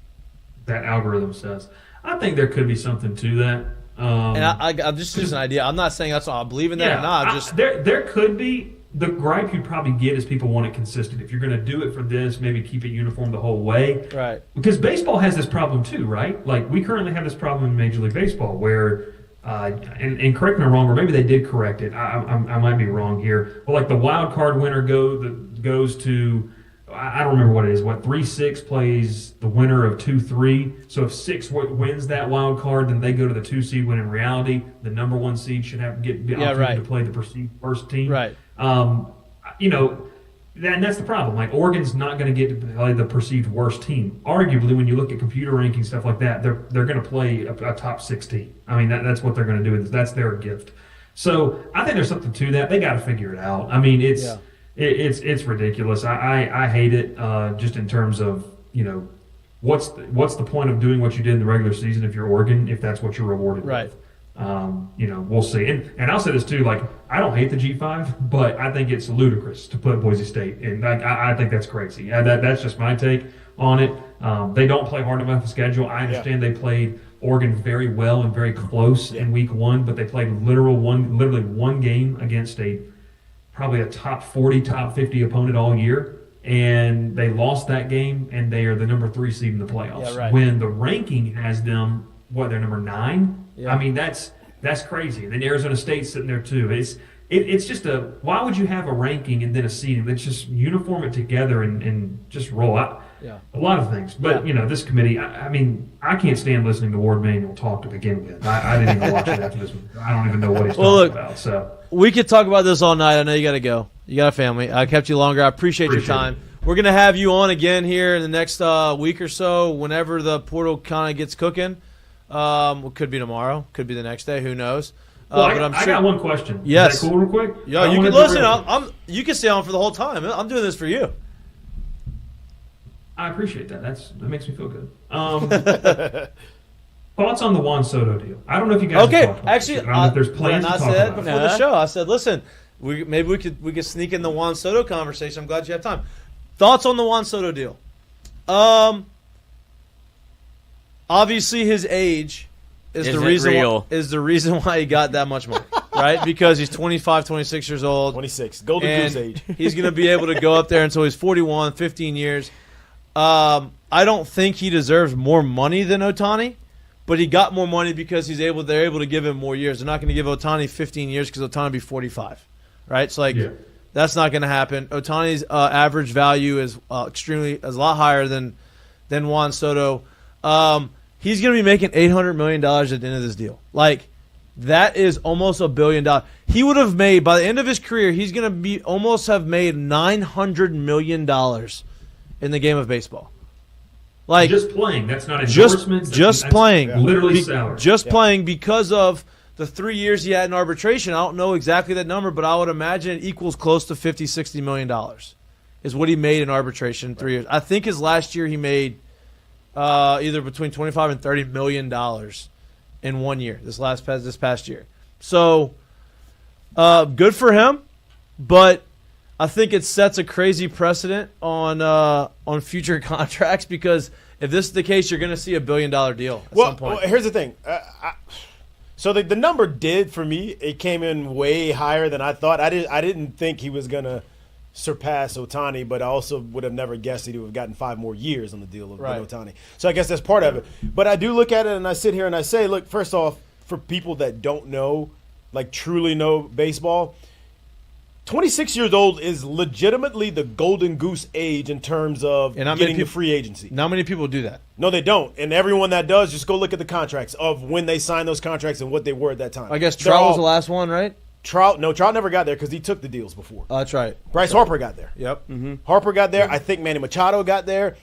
That algorithm says. I think there could be something to that. And I'm just an idea. I'm not saying that's all I believe in that or not. There could be. The gripe you'd probably get is people want it consistent. If you're going to do it for this, maybe keep it uniform the whole way. Right. Because baseball has this problem too, right? Like, we currently have this problem in Major League Baseball where and correct me if I'm wrong, or maybe they did correct it. I might be wrong here. But like the wild card winner goes to, I don't remember what it is. 3-6 plays the winner of 2-3. So if 6 wins that wild card, then they go to the 2 seed. When in reality, the number 1 seed should have get opportunity to play the perceived first team. Right. And that's the problem. Like Oregon's not going to get to play the perceived worst team. Arguably, when you look at computer ranking stuff like that, they're going to play a top 6 team. I mean, that's what they're going to do. That's their gift. So I think there's something to that. They got to figure it out. I mean, it's ridiculous. I hate it just in terms of what's the point of doing what you did in the regular season if you're Oregon, if that's what you're rewarded with. We'll see. And I'll say this too, like, I don't hate the G5, but I think it's ludicrous to put Boise State in. I think that's crazy. That's just my take on it. They don't play hard enough a schedule. I understand they played Oregon very well and very close in week 1, but they played literally one game against probably a top 40, top 50 opponent all year. And they lost that game, and they are the number 3 seed in the playoffs. When the ranking has them, they're number 9? Yeah. I mean, that's crazy. And then Arizona State's sitting there too. It's just why would you have a ranking and then a seeding? Let's just uniform it together and just roll out. A lot of things. But, this committee, I mean, I can't stand listening to Ward Manuel talk to begin with. I didn't even watch it after this one. I don't even know what he's talking about. So we could talk about this all night. I know you got to go. You got a family. I kept you longer. I appreciate your time. We're going to have you on again here in the next week or so whenever the portal kind of gets cooking. Could be tomorrow, could be the next day, who knows? But I got one question. Yes. Is that cool real quick? Yeah, you can listen. You can stay on for the whole time. I'm doing this for you. I appreciate that. That makes me feel good. Thoughts on the Juan Soto deal? I don't know if you guys have talked about actually, this. I don't know if there's plans to talk about it. Before the show, I said, listen, maybe we could sneak in the Juan Soto conversation. I'm glad you have time. Thoughts on the Juan Soto deal? Obviously, his age is the reason why he got that much money, right? Because he's 25, 26 years old. 26, golden goose age. He's going to be able to go up there until he's 41, 15 years. I don't think he deserves more money than Ohtani, but he got more money because they're able to give him more years. They're not going to give Ohtani 15 years because Ohtani will be 45, right? So, that's not going to happen. Ohtani's average value is a lot higher than Juan Soto. He's going to be making $800 million at the end of this deal. Like, that is almost $1 billion. He would have made, by the end of his career, he's going to almost have made $900 million in the game of baseball. Like, just playing. That's not endorsements. Just playing. Literally salary. Just playing because of the 3 years he had in arbitration. I don't know exactly that number, but I would imagine it equals close to $50, $60 million is what he made in arbitration in 3 years. I think his last year he made either between $25 and $30 million in 1 year, this past year. So good for him, but I think it sets a crazy precedent on future contracts because if this is the case, you're going to see $1 billion deal at some point. Well, here's the thing. So the number did for me. It came in way higher than I thought. I didn't think he was gonna surpass Ohtani, but I also would have never guessed that he would have gotten 5 more years on the deal of Ohtani. So I guess that's part of it. But I do look at it and I sit here and I say, look, first off, for people that don't know, like truly know baseball, 26 years old is legitimately the golden goose age in terms of getting to free agency. Not many people do that. No, they don't. And everyone that does, just go look at the contracts of when they signed those contracts and what they were at that time. I guess Trout was the last one, right? Trout never got there because he took the deals before. That's right. Bryce Harper got there. Yep. Mm-hmm. Harper got there. I think Manny Machado got there.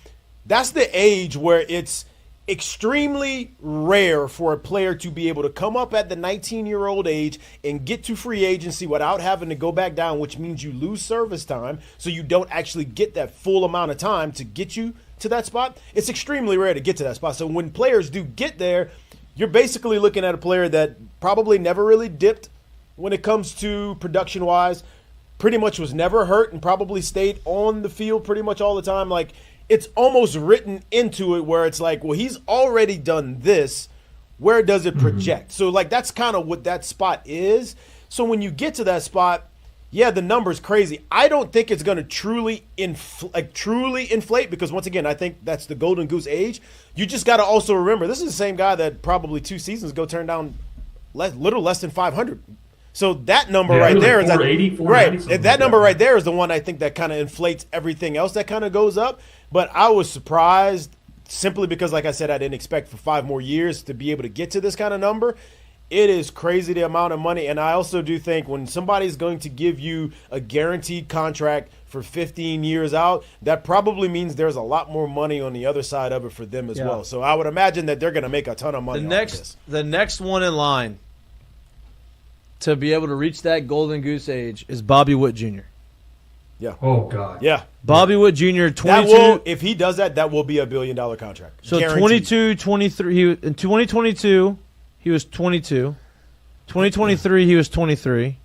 That's the age where it's extremely rare for a player to be able to come up at the 19-year-old age and get to free agency without having to go back down, which means you lose service time, so you don't actually get that full amount of time to get you to that spot. It's extremely rare to get to that spot. So when players do get there, you're basically looking at a player that probably never really dipped when it comes to production-wise, pretty much was never hurt and probably stayed on the field pretty much all the time. Like, it's almost written into it where it's like, well, he's already done this. Where does it project? So, like, that's kind of what that spot is. So when you get to that spot, yeah, the number's crazy. I don't think it's going to truly inflate because, once again, I think that's the golden goose age. You just got to also remember, this is the same guy that probably 2 seasons ago turned down little less than 500. So that number Yeah, right like there is 480, right. 490, something That like number that. right there is the one I think that kind of inflates everything else that kind of goes up. But I was surprised simply because, like I said, I didn't expect for 5 more years to be able to get to this kind of number. It is crazy the amount of money. And I also do think when somebody's going to give you a guaranteed contract for 15 years out, that probably means there's a lot more money on the other side of it for them as well. So I would imagine that they're going to make a ton of money. The next one in line to be able to reach that golden goose age is Bobby Witt Jr. Yeah. Oh God. Yeah. Bobby Witt Jr. 22. That will, if he does that, that will be $1 billion contract. So Guaranteed. 22, 23. In 2022, he was 22. 2023, he was 23. And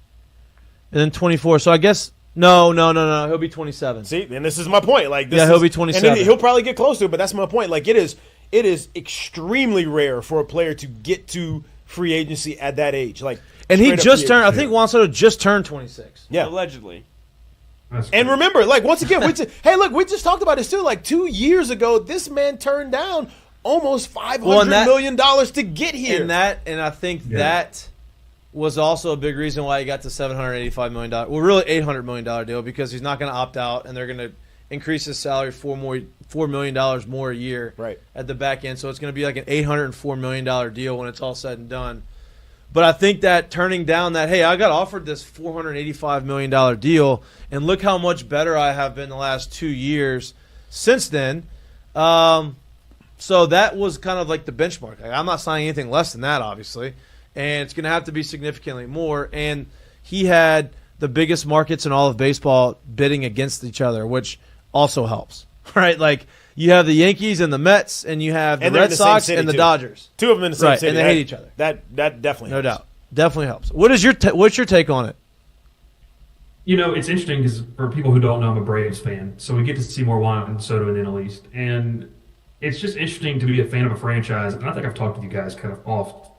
then 24. So I guess no. He'll be 27. See, and this is my point. Like, this he'll be and 27. then he'll probably get close to it, but that's my point. Like, it is extremely rare for a player to get to free agency at that age. Like, And he straight up just free turned. I agency. think Juan Soto just turned 26. Yeah. Allegedly. That's And crazy. remember, like, once again, we just talked about this too. Like, 2 years ago, this man turned down almost $500 million to get here. And I think that was also a big reason why he got the $785 million. Well, really $800 million deal, because he's not going to opt out, and they're going to increase his salary $4 million more a year at the back end. So it's going to be like an $804 million deal when it's all said and done. But I think that turning down that, hey, I got offered this $485 million deal, and look how much better I have been the last 2 years since then. So that was kind of like the benchmark. Like, I'm not signing anything less than that, obviously. And it's going to have to be significantly more. And he had the biggest markets in all of baseball bidding against each other, which also helps, right? Like, you have the Yankees and the Mets, and you have the And they're in Red the same Sox city, and the too. Dodgers. 2 of them in the same Right, city. and they hate each other. That definitely No helps. doubt. Definitely helps. What is what's your take on it? You know, it's interesting because for people who don't know, I'm a Braves fan, so we get to see more Juan Soto in the NL East, and it's just interesting to be a fan of a franchise. And I think I've talked to you guys kind of off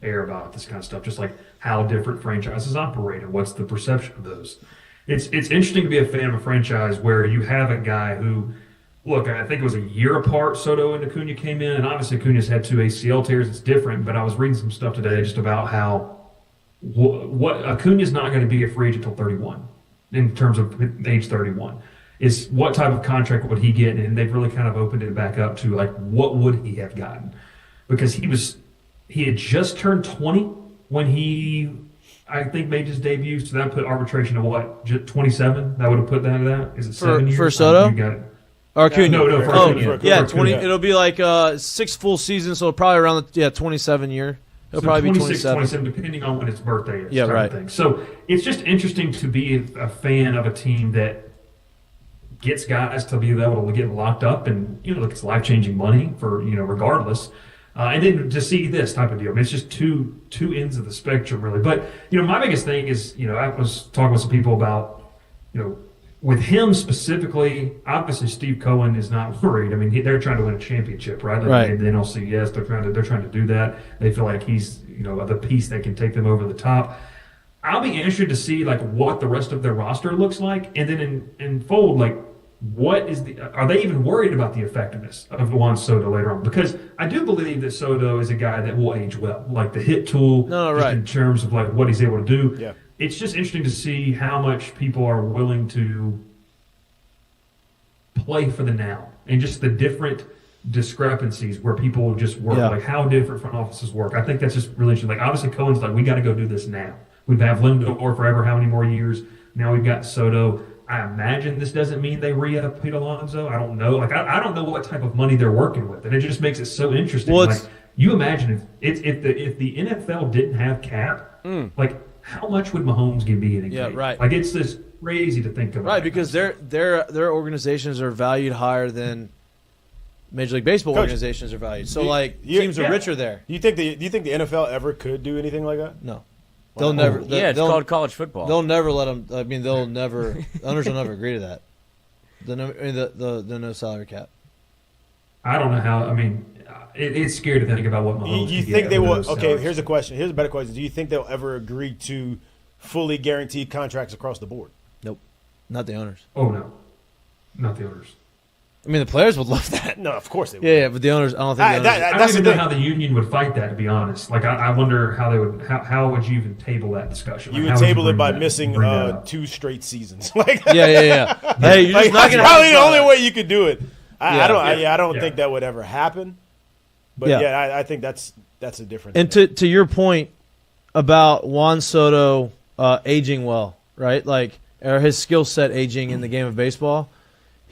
air about this kind of stuff, just like how different franchises operate and what's the perception of those. It's interesting to be a fan of a franchise where you have a guy who, look, I think it was a year apart Soto and Acuna came in, and obviously Acuna's had 2 ACL tears. It's different, but I was reading some stuff today just about how what Acuna's not going to be a free agent until 31 in terms of age 31. Is what type of contract would he get? And they've really kind of opened it back up to like what would he have gotten? Because he had just turned 20 when he, I think, made his debut. So that put arbitration to what? Just 27? That would have put that to that? Is it 7 years? For Soto? You got it. Or Acuna? No, for Oh, Acuna. yeah, For 20. Acuna. It'll be like 6 full seasons, so probably around the 27 year. It'll So probably be 26, 27. depending on when his birthday is. Yeah, type of right. thing. So it's just interesting to be a fan of a team that gets guys to be able to get locked up, and look, it's life-changing money for regardless. And then to see this type of deal, I mean, it's just two ends of the spectrum, really. But my biggest thing is, I was talking with some people about, with him specifically. Obviously, Steve Cohen is not worried. I mean, they're trying to win a championship, right? Like Right. The NLCS, they're trying to do that. They feel like he's the piece that can take them over the top. I'll be interested to see like what the rest of their roster looks like, and then in fold, like are they even worried about the effectiveness of Juan Soto later on? Because I do believe that Soto is a guy that will age well, like the hit tool, just right. in terms of like what he's able to do. Yeah. It's just interesting to see how much people are willing to play for the now, and just the different discrepancies where people just work, like how different front offices work. I think that's just really interesting. Like obviously Cohen's like, we got to go do this now. We've had Lindor forever, how many more years? Now we've got Soto. I imagine this doesn't mean they re-up Pete Alonso. I don't know. Like I don't know what type of money they're working with, and it just makes it so interesting. Well, like you imagine if the NFL didn't have cap, like how much would Mahomes be getting? Yeah, paid? right. Like it's just crazy to think about. Right, because their organizations are valued higher than Major League Baseball Coach, organizations are valued. So teams are richer there. Do you think the NFL ever could do anything like that? No. They'll never. It's called college football. They'll never let them. I mean, they'll never. Owners will never agree to that. The no salary cap. I don't know how. I mean, it's scary to think about what Mahomes. You could think get they with will? those Okay, salaries. here's a question. Here's a better question. Do you think they'll ever agree to fully guaranteed contracts across the board? Nope. Not the owners. Oh no, not the owners. I mean, the players would love that. No, of course they would. Yeah, but the owners, I don't think the owners. I don't even know how the union would fight that, to be honest. Like, I wonder how they would. How would you even table that discussion? You Like, would table it by bring missing that up? 2 straight seasons. Like, Yeah. Hey, you're like, just not that's gonna probably the only way you could do it. I don't Yeah. think that would ever happen. But I think that's a different And thing. to your point about Juan Soto aging well, right? Like, or his skill set aging in the game of baseball.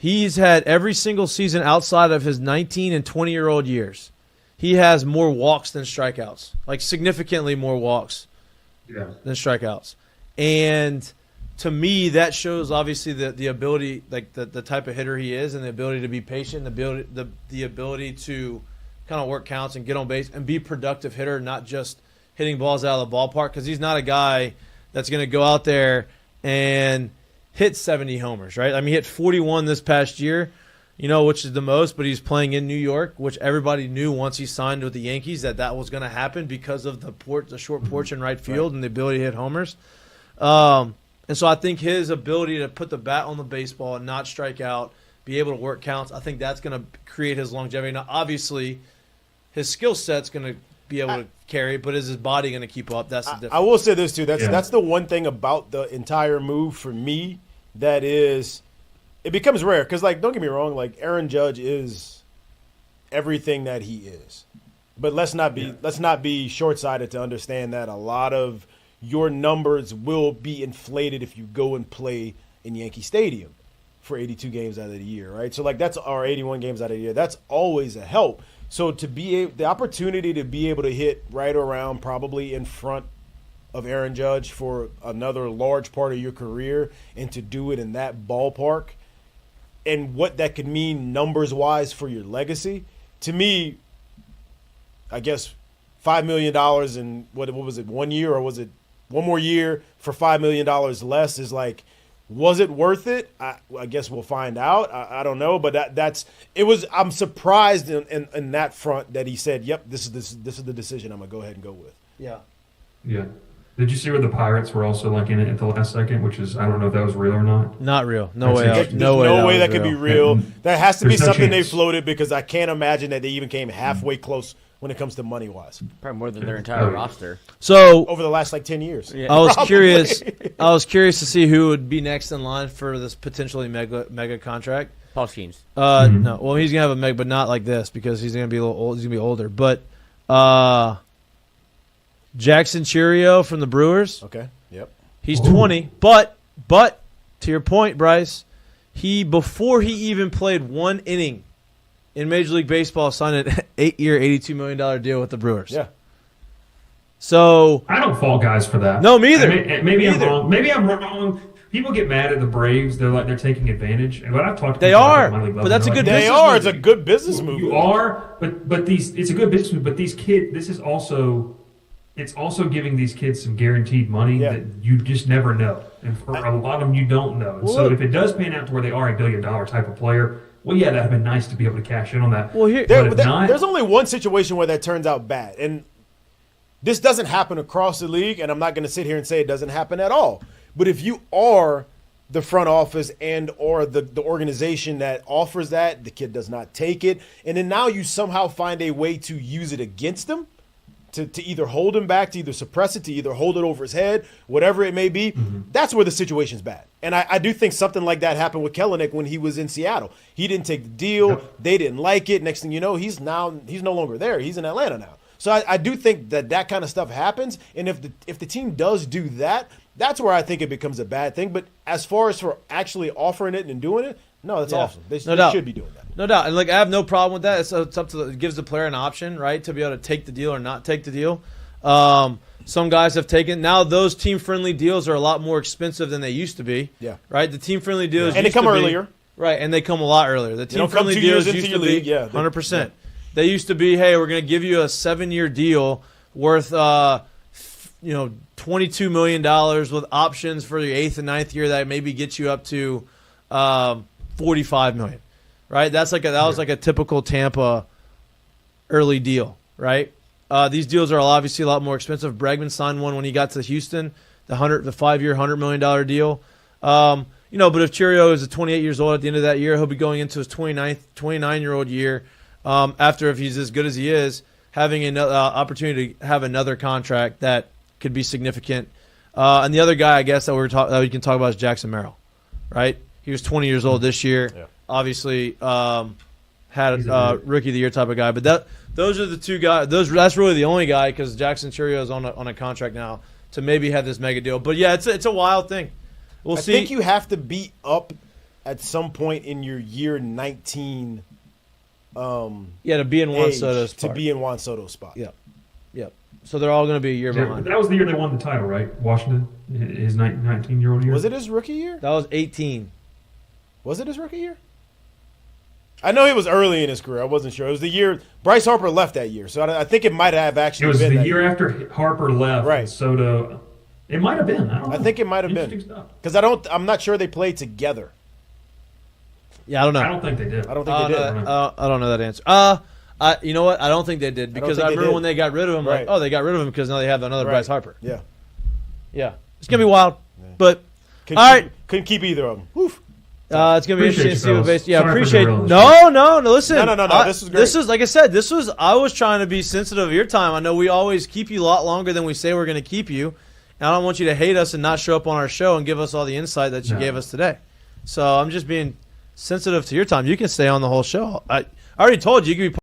He's had every single season outside of his 19 and 20-year-old years. He has more walks than strikeouts, like significantly more walks than strikeouts. And to me, that shows obviously the ability, like the type of hitter he is, and the ability to be patient, the ability to kind of work counts and get on base and be a productive hitter, not just hitting balls out of the ballpark. Because he's not a guy that's going to go out there and hit 70 homers, right? I mean, he hit 41 this past year, which is the most, but he's playing in New York, which everybody knew once he signed with the Yankees that was going to happen because of the short porch in right field and the ability to hit homers. And so I think his ability to put the bat on the baseball and not strike out, be able to work counts, I think that's going to create his longevity. Now, obviously, his skill set's going to be able to carry, but is his body going to keep up? That's the difference. I will say this, too. That's the one thing about the entire move for me that is – it becomes rare because, like, don't get me wrong, like, Aaron Judge is everything that he is. But let's not be short-sighted to understand that a lot of your numbers will be inflated if you go and play in Yankee Stadium for 82 games out of the year, right? So, like, that's our 81 games out of the year. That's always a help. So to be the opportunity to be able to hit right around probably in front of Aaron Judge for another large part of your career and to do it in that ballpark and what that could mean numbers-wise for your legacy, to me, I guess $5 million in what was it, 1 year, or was it one more year for $5 million less is like, was it worth it? I guess we'll find out. I don't know, but I'm surprised in that front that he said, "Yep, this is the decision I'm gonna go ahead and go with." Yeah. Did you see where the Pirates were also like in it at the last second? Which is, I don't know if that was real or not. Not real. No way. There's no way that could be real. That has to be There's no something they chance. floated because I can't imagine that they even came halfway close when it comes to money wise Probably more than their entire roster. So over the last like 10 years. Yeah. I was curious. I was curious to see who would be next in line for this potentially mega contract. Paul Skeens. No, well, he's gonna have a mega, but not like this because he's gonna be a little old. He's gonna be older. But Jackson Churio from the Brewers. Okay. Yep. He's 20, but to your point, Bryce, before he even played one inning in Major League Baseball, signed an 8-year, $82 million deal with the Brewers. Yeah. So I don't fault guys for that. No, me either. Maybe I'm wrong. Maybe I'm wrong. People get mad at the Braves. They're taking advantage. And what I've talked to They people are, at minor league but level, that's a they're good like, They business are. move. It's a good business move. You are, but it's a good business move. But these kids, this is also, it's also giving these kids some guaranteed money that you just never know. And for a lot of them, you don't know. And so if it does pan out to where they are a $1 billion type of player, well, yeah, that'd have been nice to be able to cash in on that. Well, here, But if not, There's only one situation where that turns out bad. And this doesn't happen across the league, and I'm not going to sit here and say it doesn't happen at all. But if you are the front office and or the organization that offers that, the kid does not take it, and then now you somehow find a way to use it against them, to either hold him back, to either suppress it, to either hold it over his head, whatever it may be, that's where the situation's bad. And I do think something like that happened with Kelenic when he was in Seattle. He didn't take the deal. Yep. They didn't like it. Next thing you know, he's no longer there. He's in Atlanta now. So I do think that kind of stuff happens. And if the team does do that, that's where I think it becomes a bad thing. But as far as for actually offering it and doing it, no, that's awesome. They should be doing that. No doubt. And I have no problem with that. It's up to it gives the player an option, right, to be able to take the deal or not take the deal. Some guys have taken. Now those team-friendly deals are a lot more expensive than they used to be. Yeah. Right? The team-friendly deals And they used come to be- earlier. Right, and they come a lot earlier. The don't come team-friendly 2 years deals into used your to be league. Yeah, 100%. They used to be, hey, we're going to give you a 7-year deal worth $22 million with options for your 8th and 9th year that maybe gets you up to $45 million. Right? That was like a typical Tampa early deal, right? These deals are obviously a lot more expensive. Bregman signed one when he got to Houston, the 5-year, $100 million deal. But if Cheerio is 28 years old at the end of that year, he'll be going into his 29-year-old year. After, if he's as good as he is, having an opportunity to have another contract that could be significant. And the other guy, I guess, that we can talk about is Jackson Merrill, right? He was 20 years old this year. Yeah. Obviously, had a rookie of the year type of guy. But those are the two guys. That's really the only guy because Jackson Cheerio is on a contract now to maybe have this mega deal. But yeah, it's a wild thing. We'll see. I think you have to be up at some point in your year 19. To be in Juan Soto's spot. To be in Juan Soto's spot. Yep. So they're all going to be a year behind. That was the year they won the title, right? Washington, his 19-year-old year. Was it his rookie year? That was 18. Was it his rookie year? I know he was early in his career. I wasn't sure. It was the year Bryce Harper left that year. So I think it might have actually been. It was the year after Harper left. Right. Soto. It might have been. I don't know. I think it might have been. Because I'm not sure they played together. Yeah, I don't know. I don't think they did. I don't think they did. I don't know that answer. You know what? I don't think they did because I remember when they got rid of him. Right. Like, they got rid of him because now they have another Bryce Harper. Yeah. It's gonna be wild, but couldn't keep either of them. Woof. It's gonna be interesting to see what base. Yeah, Sorry appreciate. No, Listen. No. This is great. This is like I said. I was trying to be sensitive of your time. I know we always keep you a lot longer than we say we're gonna keep you, and I don't want you to hate us and not show up on our show and give us all the insight that you gave us today. So I'm just being sensitive to your time. You can stay on the whole show. I already told you. You can be